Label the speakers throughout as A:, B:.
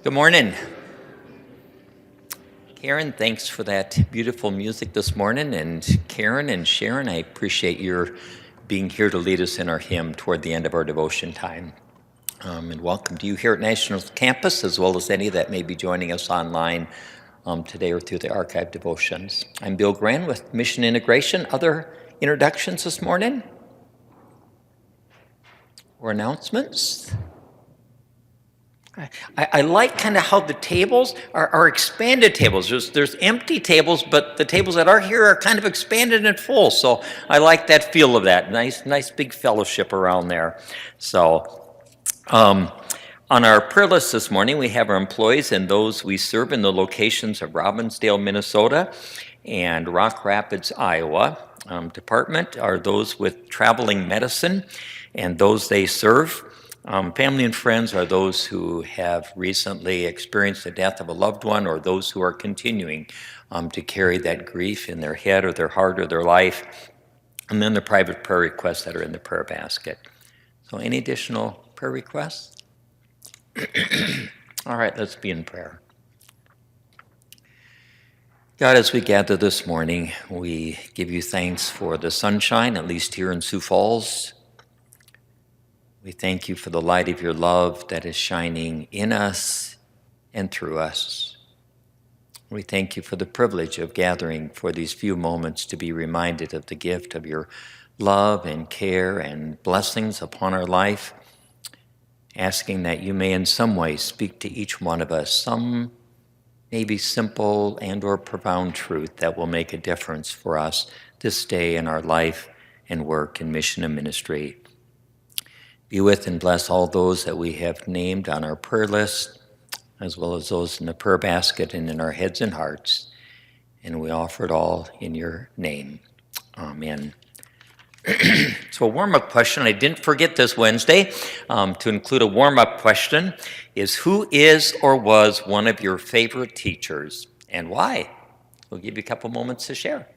A: Good morning. Karen, thanks for that beautiful music this morning. And Karen and Sharon, I appreciate your being here to lead us in our hymn toward the end of our devotion time. And welcome to you here at National Campus, as well as any that may be joining us online today or through the archive devotions. I'm Bill Gran with Mission Integration. Other introductions this morning? Or announcements? I like kind of how the tables are expanded tables. There's empty tables, but the tables that are here are kind of expanded and full. So I like that feel of that. Nice big fellowship around there. So on our prayer list this morning, we have our employees and those we serve in the locations of Robbinsdale, Minnesota, and Rock Rapids, Iowa. Department are those with traveling medicine and those they serve. Family and friends are those who have recently experienced the death of a loved one or those who are continuing to carry that grief in their head or their heart or their life. And then the private prayer requests that are in the prayer basket. So any additional prayer requests? All right, let's be in prayer. God, as we gather this morning, we give you thanks for the sunshine, at least here in Sioux Falls. We thank you for the light of your love that is shining in us and through us. We thank you for the privilege of gathering for these few moments to be reminded of the gift of your love and care and blessings upon our life, asking that you may in some way speak to each one of us some maybe simple and or profound truth that will make a difference for us this day in our life and work and mission and ministry. Be with and bless all those that we have named on our prayer list, as well as those in the prayer basket and in our heads and hearts. And we offer it all in your name. Amen. So a warm-up question, I didn't forget this Wednesday to include a warm-up question, is who is or was one of your favorite teachers and why? We'll give you a couple moments to share.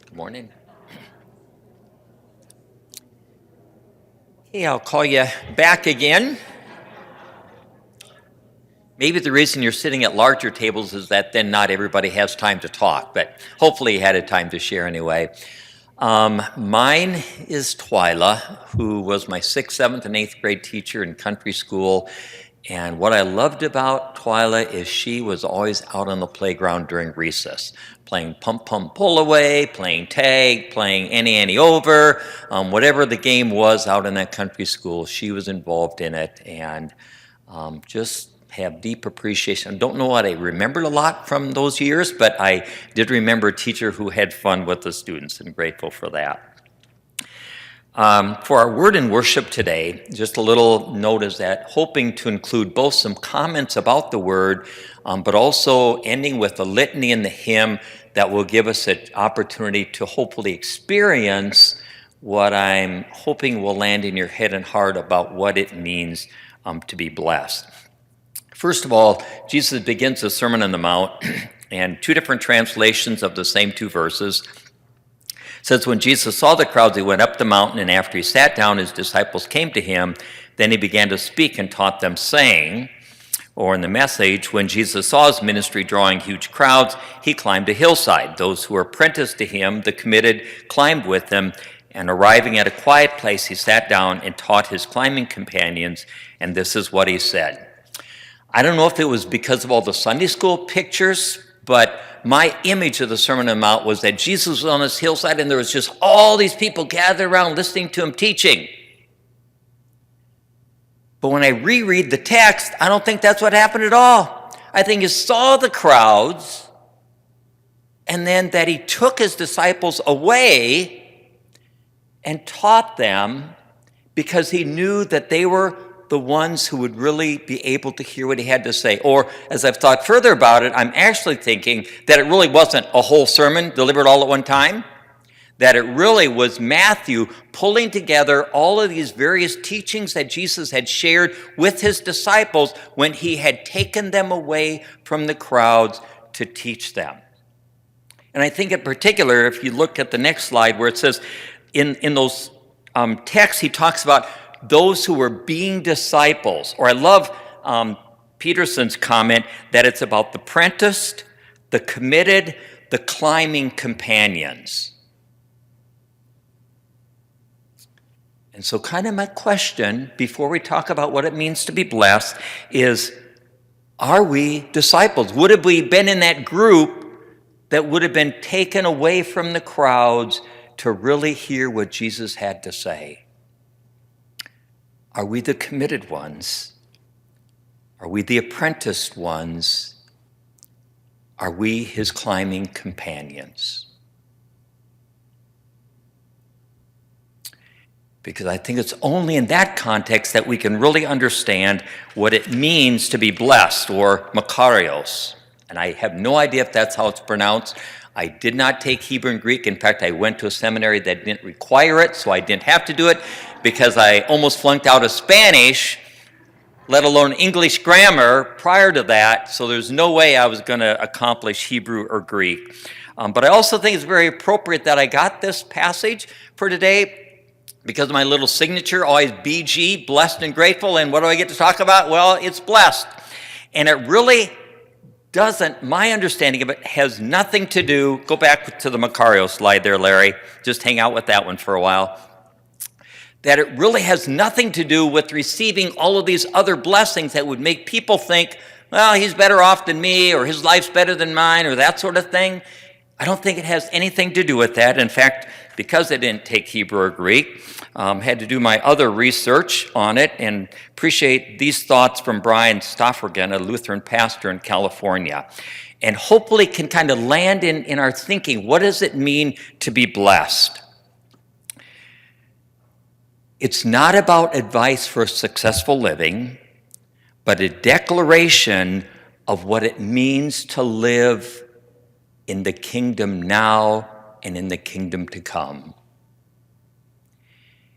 A: Good morning. Okay, I'll call you back again. Maybe the reason you're sitting at larger tables is that then not everybody has time to talk, but hopefully you had a time to share anyway. Mine is Twyla, who was my 6th, 7th, and 8th grade teacher in country school. And what I loved about Twyla is she was always out on the playground during recess, playing pump, pull away, playing tag, playing any over, whatever the game was out in that country school, she was involved in it and just have deep appreciation. I don't know what I remembered a lot from those years, but I did remember a teacher who had fun with the students and grateful for that. For our word and worship today, just a little note is that hoping to include both some comments about the word, but also ending with a litany in the hymn that will give us an opportunity to hopefully experience what I'm hoping will land in your head and heart about what it means to be blessed. First of all, Jesus begins the Sermon on the Mount, and two different translations of the same two verses. It says, when Jesus saw the crowds, he went up the mountain, and after he sat down, his disciples came to him. Then he began to speak and taught them, saying, or in the Message, when Jesus saw his ministry drawing huge crowds, he climbed a hillside. Those who were apprenticed to him, the committed, climbed with him, and arriving at a quiet place, he sat down and taught his climbing companions, and this is what he said. I don't know if it was because of all the Sunday school pictures, but my image of the Sermon on the Mount was that Jesus was on this hillside and there was just all these people gathered around listening to him teaching. But when I reread the text, I don't think that's what happened at all. I think he saw the crowds and then that he took his disciples away and taught them because he knew that they were the ones who would really be able to hear what he had to say. Or, as I've thought further about it, I'm actually thinking that it really wasn't a whole sermon delivered all at one time, that it really was Matthew pulling together all of these various teachings that Jesus had shared with his disciples when he had taken them away from the crowds to teach them. And I think in particular, if you look at the next slide where it says, in those texts, he talks about those who were being disciples. Or I love Peterson's comment that it's about the apprenticed, the committed, the climbing companions. And so kind of my question, before we talk about what it means to be blessed, is, are we disciples? Would have we been in that group that would have been taken away from the crowds to really hear what Jesus had to say? Are we the committed ones? Are we the apprenticed ones? Are we his climbing companions? Because I think it's only in that context that we can really understand what it means to be blessed, or makarios. And I have no idea if that's how it's pronounced. I did not take Hebrew and Greek. In fact, I went to a seminary that didn't require it, so I didn't have to do it because I almost flunked out of Spanish, let alone English grammar prior to that, so there's no way I was going to accomplish Hebrew or Greek. But I also think it's very appropriate that I got this passage for today because of my little signature, always BG, blessed and grateful. And what do I get to talk about? Well, it's blessed. And it really doesn't, my understanding of it has nothing to do, go back to the Macario slide there, Larry, just hang out with that one for a while, that it really has nothing to do with receiving all of these other blessings that would make people think, well, he's better off than me, or his life's better than mine, or that sort of thing. I don't think it has anything to do with that. In fact, because I didn't take Hebrew or Greek, had to do my other research on it, and appreciate these thoughts from Brian Stoffergen, a Lutheran pastor in California, and hopefully can kind of land in our thinking, what does it mean to be blessed? It's not about advice for successful living, but a declaration of what it means to live in the kingdom now and in the kingdom to come.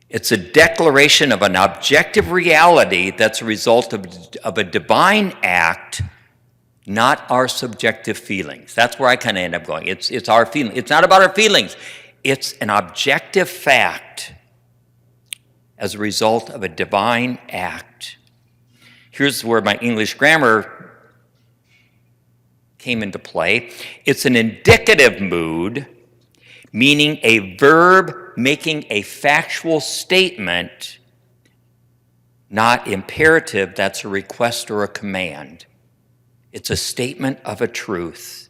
A: It's a declaration of an objective reality that's a result of a divine act, not our subjective feelings. That's where I kind of end up going. It's our feeling. It's not about our feelings. It's an objective fact as a result of a divine act. Here's where my English grammar came into play. It's an indicative mood, meaning a verb making a factual statement, not imperative, that's a request or a command. It's a statement of a truth.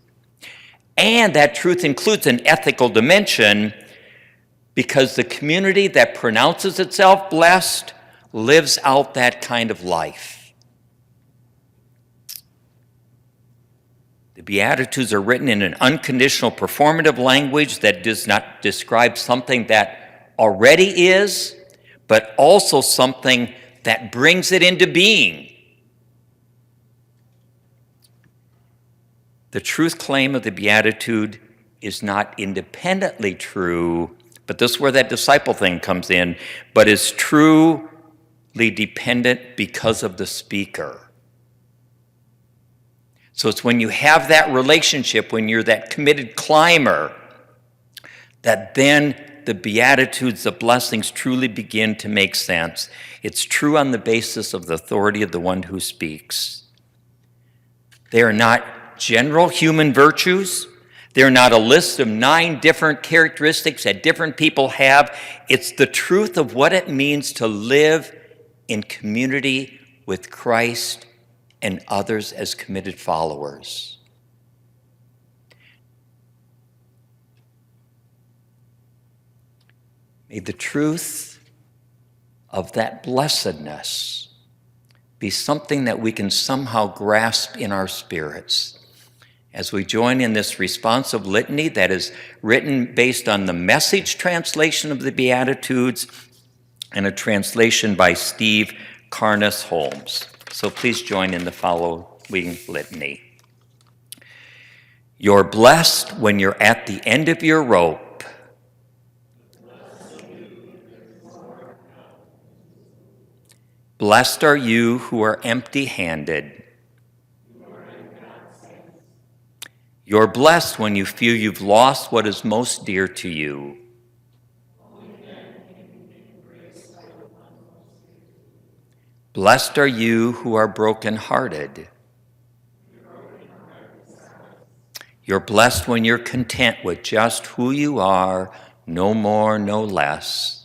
A: And that truth includes an ethical dimension because the community that pronounces itself blessed lives out that kind of life. The Beatitudes are written in an unconditional performative language that does not describe something that already is, but also something that brings it into being. The truth claim of the Beatitude is not independently true, but this is where that disciple thing comes in, but is truly dependent because of the speaker. So it's when you have that relationship, when you're that committed climber, that then the Beatitudes, the blessings, truly begin to make sense. It's true on the basis of the authority of the one who speaks. They are not general human virtues. They're not a list of 9 different characteristics that different people have. It's the truth of what it means to live in community with Christ and others as committed followers. May the truth of that blessedness be something that we can somehow grasp in our spirits as we join in this responsive litany that is written based on the Message translation of the Beatitudes and a translation by Steve Carness Holmes. So please join in the following litany. You're blessed when you're at the end of your rope. Blessed are you who are empty-handed. You're blessed when you feel you've lost what is most dear to you. Blessed are you who are broken-hearted. You're blessed when you're content with just who you are, no more, no less.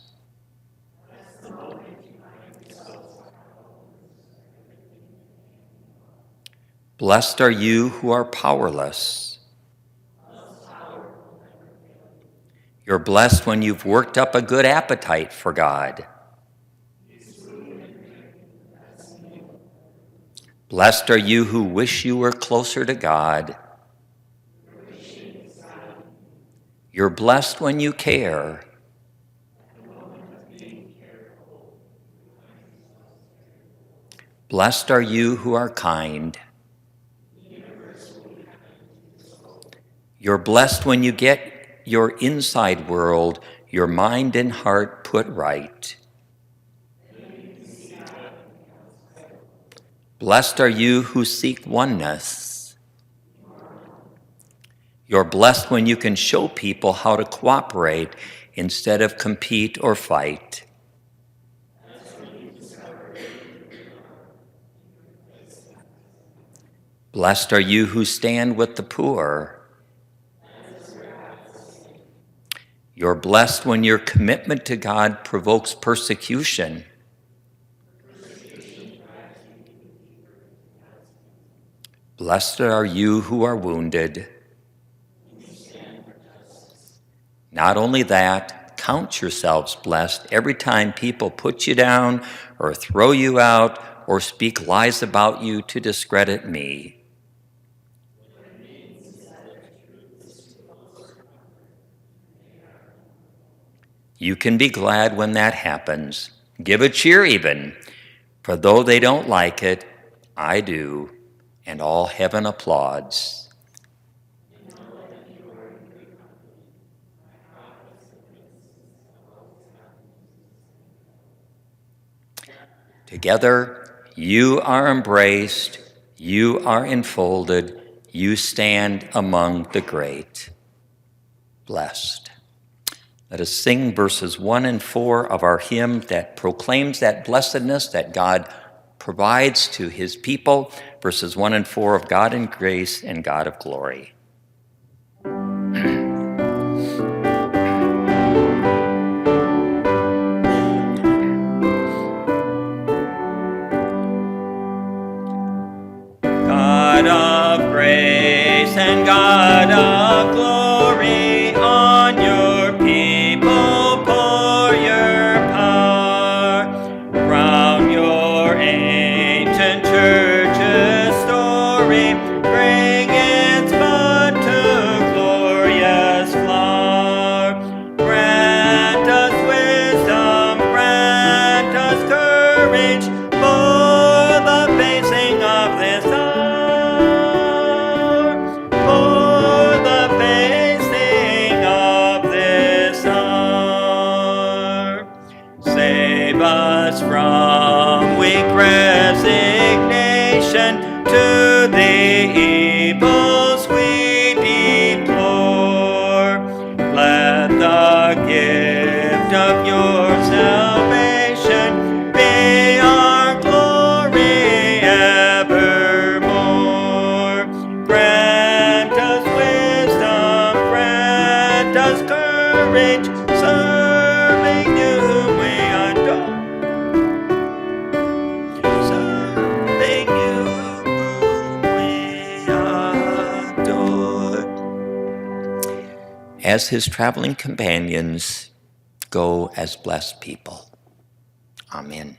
A: Blessed are you who are powerless. You're blessed when you've worked up a good appetite for God. Blessed are you who wish you were closer to God. You're blessed when you care. Blessed are you who are kind. You're blessed when you get your inside world, your mind and heart put right. Blessed are you who seek oneness. You're blessed when you can show people how to cooperate instead of compete or fight. Blessed are you who stand with the poor. You're blessed when your commitment to God provokes persecution. Blessed are you who are wounded. Not only that, count yourselves blessed every time people put you down or throw you out or speak lies about you to discredit me. You can be glad when that happens. Give a cheer even, for though they don't like it, I do, and all heaven applauds. Together, you are embraced, you are enfolded, you stand among the great. Blessed. Let us sing verses 1 and 4 of our hymn that proclaims that blessedness that God provides to his people, verses 1 and 4 of God in grace and God of glory. God of grace and God of glory, on your people pour your power. Crown your ancient church's story, bring its bud to glorious flower. Grant us wisdom, grant us courage for the facing of this hour. For the facing of this hour. Save us from weak resignation to the evils we deplore. Let the gift courage, serving you whom we adore. Serving you whom we adore. As his traveling companions, go as blessed people. Amen.